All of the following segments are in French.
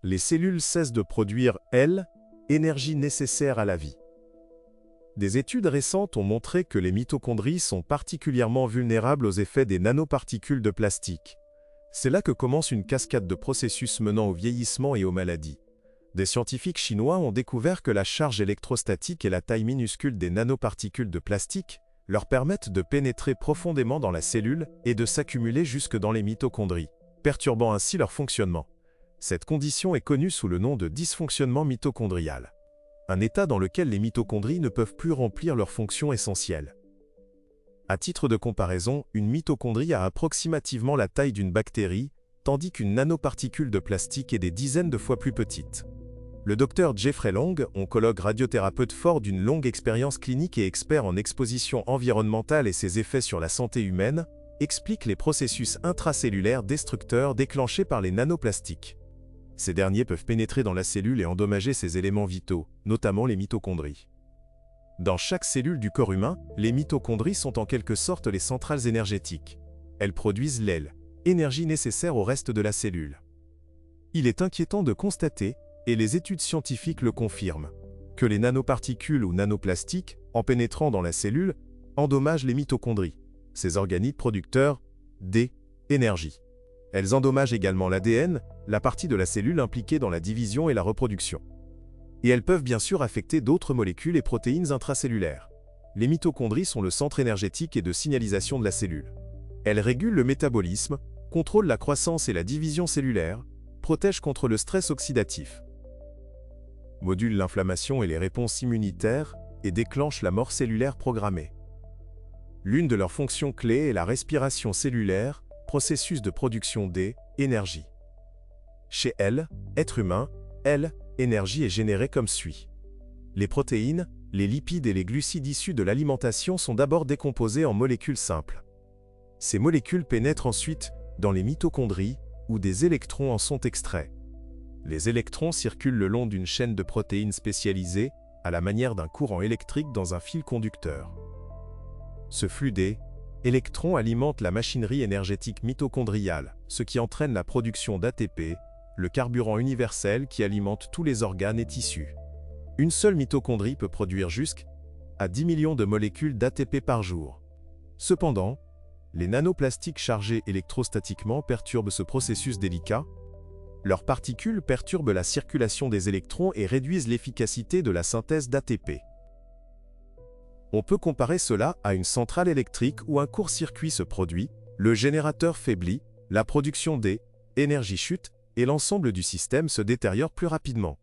les cellules cessent de produire, elles, énergie nécessaire à la vie. Des études récentes ont montré que les mitochondries sont particulièrement vulnérables aux effets des nanoparticules de plastique. C'est là que commence une cascade de processus menant au vieillissement et aux maladies. Des scientifiques chinois ont découvert que la charge électrostatique et la taille minuscule des nanoparticules de plastique leur permettent de pénétrer profondément dans la cellule et de s'accumuler jusque dans les mitochondries, perturbant ainsi leur fonctionnement. Cette condition est connue sous le nom de dysfonctionnement mitochondrial. Un état dans lequel les mitochondries ne peuvent plus remplir leurs fonctions essentielles. À titre de comparaison, une mitochondrie a approximativement la taille d'une bactérie, tandis qu'une nanoparticule de plastique est des dizaines de fois plus petite. Le docteur Jeffrey Long, oncologue radiothérapeute fort d'une longue expérience clinique et expert en exposition environnementale et ses effets sur la santé humaine, explique les processus intracellulaires destructeurs déclenchés par les nanoplastiques. Ces derniers peuvent pénétrer dans la cellule et endommager ses éléments vitaux, notamment les mitochondries. Dans chaque cellule du corps humain, les mitochondries sont en quelque sorte les centrales énergétiques. Elles produisent l'énergie nécessaire au reste de la cellule. Il est inquiétant de constater, et les études scientifiques le confirment, que les nanoparticules ou nanoplastiques, en pénétrant dans la cellule, endommagent les mitochondries, ces organites producteurs d'énergie. Elles endommagent également l'ADN, la partie de la cellule impliquée dans la division et la reproduction. Et elles peuvent bien sûr affecter d'autres molécules et protéines intracellulaires. Les mitochondries sont le centre énergétique et de signalisation de la cellule. Elles régulent le métabolisme, contrôlent la croissance et la division cellulaire, protègent contre le stress oxydatif, modulent l'inflammation et les réponses immunitaires, et déclenchent la mort cellulaire programmée. L'une de leurs fonctions clés est la respiration cellulaire, processus de production d'énergie. Chez l'être humain, l'énergie est générée comme suit. Les protéines, les lipides et les glucides issus de l'alimentation sont d'abord décomposés en molécules simples. Ces molécules pénètrent ensuite dans les mitochondries, où des électrons en sont extraits. Les électrons circulent le long d'une chaîne de protéines spécialisées, à la manière d'un courant électrique dans un fil conducteur. Ce flux d'électrons alimente la machinerie énergétique mitochondriale, ce qui entraîne la production d'ATP, le carburant universel qui alimente tous les organes et tissus. Une seule mitochondrie peut produire jusqu'à 10 millions de molécules d'ATP par jour. Cependant, les nanoplastiques chargés électrostatiquement perturbent ce processus délicat. Leurs particules perturbent la circulation des électrons et réduisent l'efficacité de la synthèse d'ATP. On peut comparer cela à une centrale électrique où un court-circuit se produit, le générateur faiblit, la production d'énergie chute, et l'ensemble du système se détériore plus rapidement.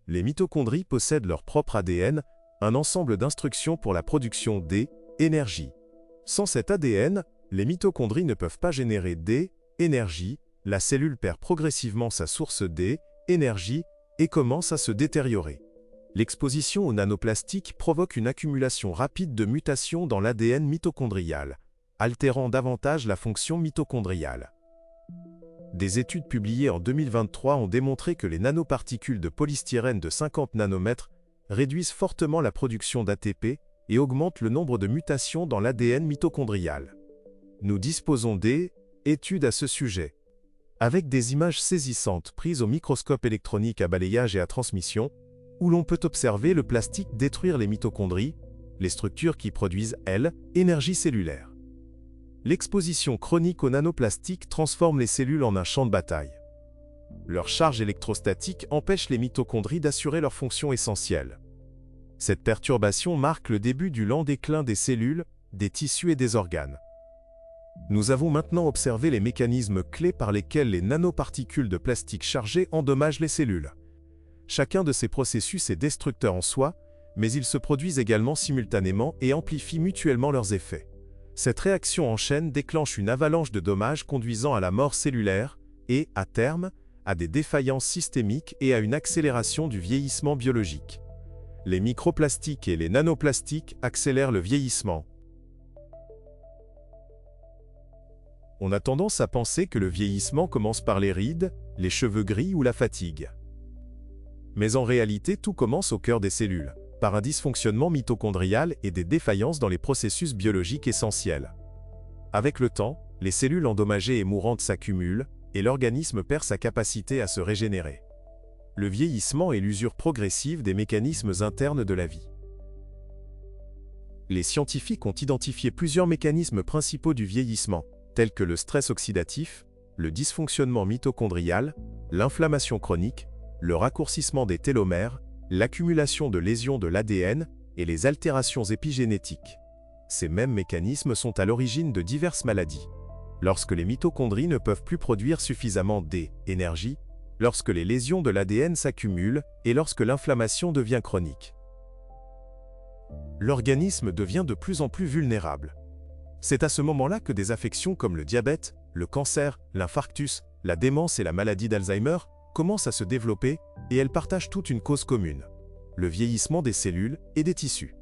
Les mitochondries possèdent leur propre ADN, un ensemble d'instructions pour la production d'énergie. Sans cet ADN, les mitochondries ne peuvent pas générer d'énergie, la cellule perd progressivement sa source d'énergie et commence à se détériorer. L'exposition aux nanoplastiques provoque une accumulation rapide de mutations dans l'ADN mitochondrial, altérant davantage la fonction mitochondriale. Des études publiées en 2023 ont démontré que les nanoparticules de polystyrène de 50 nanomètres réduisent fortement la production d'ATP et augmentent le nombre de mutations dans l'ADN mitochondrial. Nous disposons d'études à ce sujet. Avec des images saisissantes prises au microscope électronique à balayage et à transmission, où l'on peut observer le plastique détruire les mitochondries, les structures qui produisent, l'énergie cellulaire. L'exposition chronique aux nanoplastiques transforme les cellules en un champ de bataille. Leur charge électrostatique empêche les mitochondries d'assurer leurs fonctions essentielles. Cette perturbation marque le début du lent déclin des cellules, des tissus et des organes. Nous avons maintenant observé les mécanismes clés par lesquels les nanoparticules de plastique chargées endommagent les cellules. Chacun de ces processus est destructeur en soi, mais ils se produisent également simultanément et amplifient mutuellement leurs effets. Cette réaction en chaîne déclenche une avalanche de dommages conduisant à la mort cellulaire et, à terme, à des défaillances systémiques et à une accélération du vieillissement biologique. Les microplastiques et les nanoplastiques accélèrent le vieillissement. On a tendance à penser que le vieillissement commence par les rides, les cheveux gris ou la fatigue. Mais en réalité, tout commence au cœur des cellules, par un dysfonctionnement mitochondrial et des défaillances dans les processus biologiques essentiels. Avec le temps, les cellules endommagées et mourantes s'accumulent, et l'organisme perd sa capacité à se régénérer. le vieillissement et l'usure progressive des mécanismes internes de la vie. Les scientifiques ont identifié plusieurs mécanismes principaux du vieillissement, tels que le stress oxydatif, le dysfonctionnement mitochondrial, l'inflammation chronique, le raccourcissement des télomères, l'accumulation de lésions de l'ADN et les altérations épigénétiques. Ces mêmes mécanismes sont à l'origine de diverses maladies. Lorsque les mitochondries ne peuvent plus produire suffisamment d'énergie, lorsque les lésions de l'ADN s'accumulent et lorsque l'inflammation devient chronique. L'organisme devient de plus en plus vulnérable. C'est à ce moment-là que des affections comme le diabète, le cancer, l'infarctus, la démence et la maladie d'Alzheimer commencent à se développer et elles partagent toute une cause commune: le vieillissement des cellules et des tissus.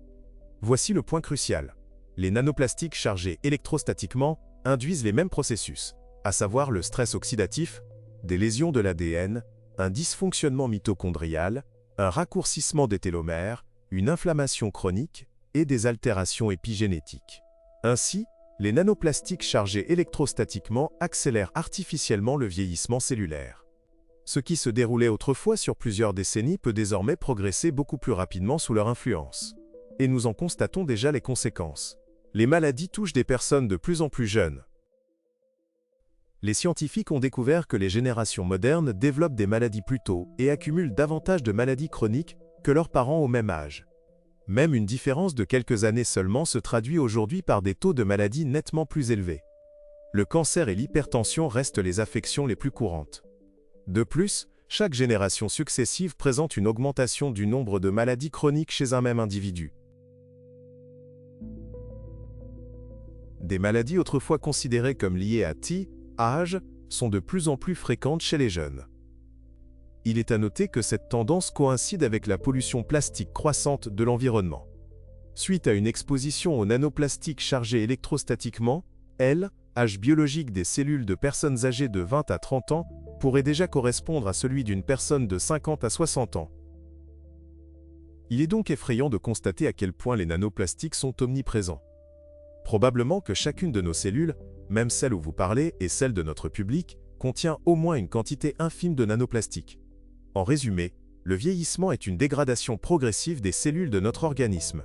Voici le point crucial. Les nanoplastiques chargés électrostatiquement induisent les mêmes processus, à savoir le stress oxydatif, des lésions de l'ADN, un dysfonctionnement mitochondrial, un raccourcissement des télomères, une inflammation chronique et des altérations épigénétiques. Ainsi, les nanoplastiques chargés électrostatiquement accélèrent artificiellement le vieillissement cellulaire. Ce qui se déroulait autrefois sur plusieurs décennies peut désormais progresser beaucoup plus rapidement sous leur influence. Et nous en constatons déjà les conséquences. Les maladies touchent des personnes de plus en plus jeunes. Les scientifiques ont découvert que les générations modernes développent des maladies plus tôt et accumulent davantage de maladies chroniques que leurs parents au même âge. Même une différence de quelques années seulement se traduit aujourd'hui par des taux de maladies nettement plus élevés. Le cancer et l'hypertension restent les affections les plus courantes. De plus, chaque génération successive présente une augmentation du nombre de maladies chroniques chez un même individu. Des maladies autrefois considérées comme liées à âge sont de plus en plus fréquentes chez les jeunes. Il est à noter que cette tendance coïncide avec la pollution plastique croissante de l'environnement. Suite à une exposition aux nanoplastiques chargés électrostatiquement, l'âge biologique des cellules de personnes âgées de 20 à 30 ans pourrait déjà correspondre à celui d'une personne de 50 à 60 ans. Il est donc effrayant de constater à quel point les nanoplastiques sont omniprésents. Probablement que chacune de nos cellules, même celle où vous parlez et celle de notre public, contient au moins une quantité infime de nanoplastiques. En résumé, le vieillissement est une dégradation progressive des cellules de notre organisme.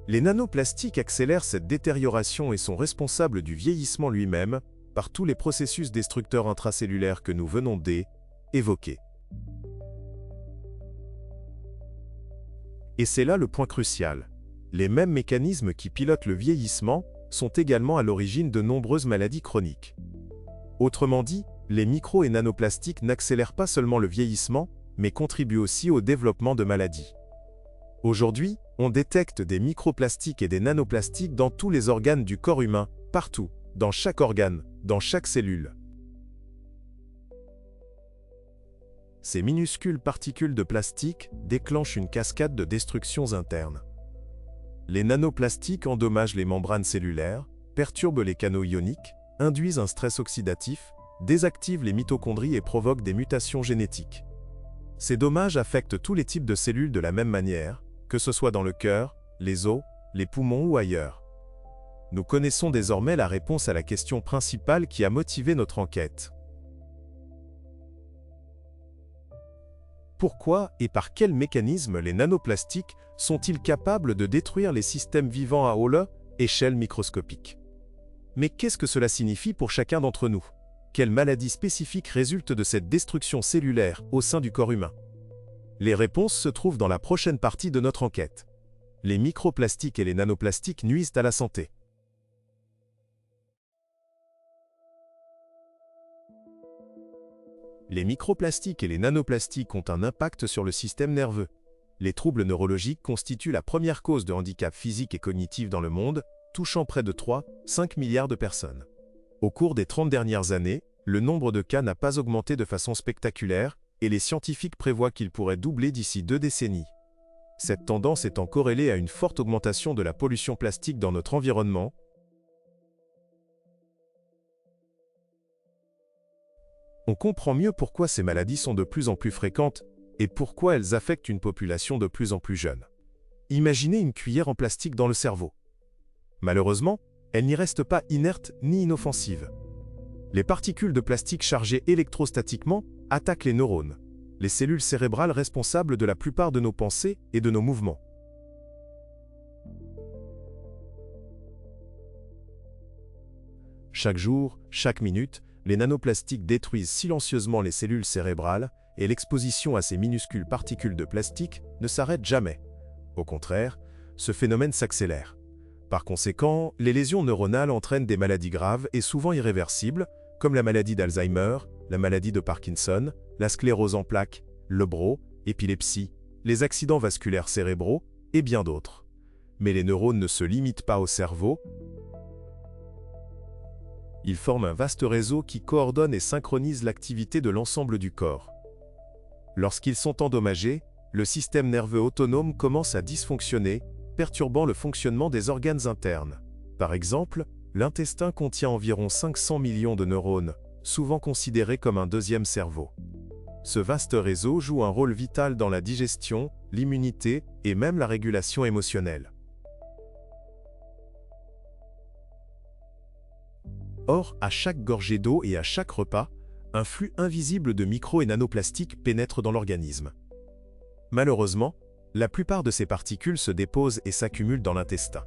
Les nanoplastiques accélèrent cette détérioration et sont responsables du vieillissement lui-même par tous les processus destructeurs intracellulaires que nous venons d'évoquer. Et c'est là le point crucial. Les mêmes mécanismes qui pilotent le vieillissement sont également à l'origine de nombreuses maladies chroniques. Autrement dit, les micro- et nanoplastiques n'accélèrent pas seulement le vieillissement, mais contribuent aussi au développement de maladies. Aujourd'hui, on détecte des microplastiques et des nanoplastiques dans tous les organes du corps humain, partout, dans chaque organe, dans chaque cellule. Ces minuscules particules de plastique déclenchent une cascade de destructions internes. Les nanoplastiques endommagent les membranes cellulaires, perturbent les canaux ioniques, induisent un stress oxydatif, désactivent les mitochondries et provoquent des mutations génétiques. Ces dommages affectent tous les types de cellules de la même manière, que ce soit dans le cœur, les os, les poumons ou ailleurs. Nous connaissons désormais la réponse à la question principale qui a motivé notre enquête. Pourquoi et par quels mécanismes les nanoplastiques sont-ils capables de détruire les systèmes vivants à haute échelle microscopique? Mais qu'est-ce que cela signifie pour chacun d'entre nous? Quelles maladies spécifiques résultent de cette destruction cellulaire au sein du corps humain? Les réponses se trouvent dans la prochaine partie de notre enquête. Les microplastiques et les nanoplastiques nuisent à la santé. Les microplastiques et les nanoplastiques ont un impact sur le système nerveux. Les troubles neurologiques constituent la première cause de handicap physique et cognitif dans le monde, touchant près de 3,5 milliards de personnes. Au cours des 30 dernières années, le nombre de cas n'a pas augmenté de façon spectaculaire, et les scientifiques prévoient qu'il pourrait doubler d'ici 2 décennies. Cette tendance étant corrélée à une forte augmentation de la pollution plastique dans notre environnement. On comprend mieux pourquoi ces maladies sont de plus en plus fréquentes et pourquoi elles affectent une population de plus en plus jeune. Imaginez une cuillère en plastique dans le cerveau. Malheureusement, elle n'y reste pas inerte ni inoffensive. Les particules de plastique chargées électrostatiquement attaquent les neurones. les cellules cérébrales responsables de la plupart de nos pensées et de nos mouvements. Chaque jour, chaque minute, les nanoplastiques détruisent silencieusement les cellules cérébrales et l'exposition à ces minuscules particules de plastique ne s'arrête jamais. Au contraire, ce phénomène s'accélère. Par conséquent, les lésions neuronales entraînent des maladies graves et souvent irréversibles, comme la maladie d'Alzheimer, la maladie de Parkinson, la sclérose en plaques, le BRO, l'épilepsie, les accidents vasculaires cérébraux et bien d'autres. Mais les neurones ne se limitent pas au cerveau. Ils forment un vaste réseau qui coordonne et synchronise l'activité de l'ensemble du corps. Lorsqu'ils sont endommagés, le système nerveux autonome commence à dysfonctionner, perturbant le fonctionnement des organes internes. Par exemple, l'intestin contient environ 500 millions de neurones, souvent considérés comme un deuxième cerveau. Ce vaste réseau joue un rôle vital dans la digestion, l'immunité et même la régulation émotionnelle. Or, à chaque gorgée d'eau et à chaque repas, un flux invisible de micro- et nanoplastiques pénètre dans l'organisme. Malheureusement, la plupart de ces particules se déposent et s'accumulent dans l'intestin.